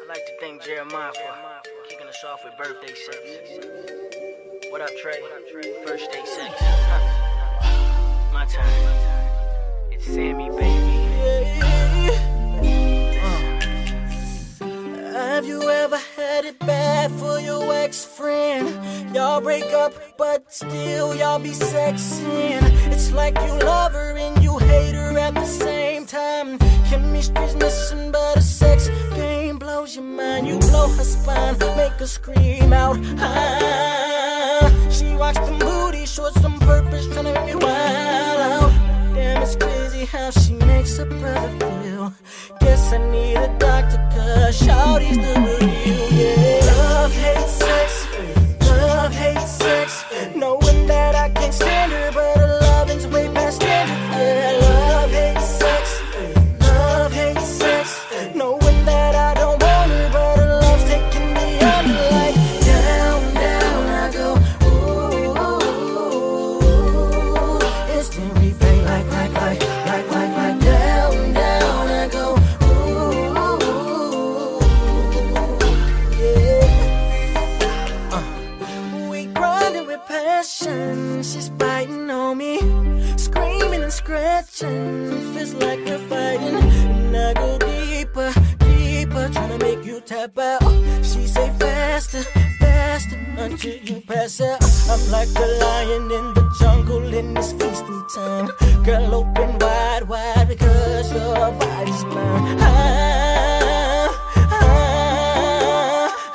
I'd like to thank Jeremiah for kicking us off with birthday sex. What up, Trey? First day sex. My time. It's Sammy, baby. Have you ever had it bad for your ex-friend? Y'all break up, but still y'all be sexing. It's like you love her and you hate her at the same time. Chemistry's missing, but a sex game blows your mind. You blow her spine, make her scream out. She watched them booty shorts on purpose, trying to make me wild out. Damn, it's crazy how she makes her brother feel. Guess I need a doctor, cause shawty's the real, yeah. Love, hate, sex. Love, hate, sex. Knowing that I can't stand her, but her loving's way past standard, yeah. Love, hate, sex. Love, hate, sex. Knowing that I don't want her, but her love's taking me under. Like down, down I go. Ooh, instant replay, like down, down I go. Ooh, yeah. We grinding with passion. She's biting on me, screaming and scratching. Feels like we're fighting, and I go deeper, deeper, trying to make you tap out. She say faster, faster, until you pass out. I'm like a lion in the jungle in this feasting time. Girl, open wide, wide, because your body's mine.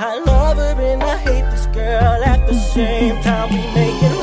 I love her and I hate this girl at the same time. We make it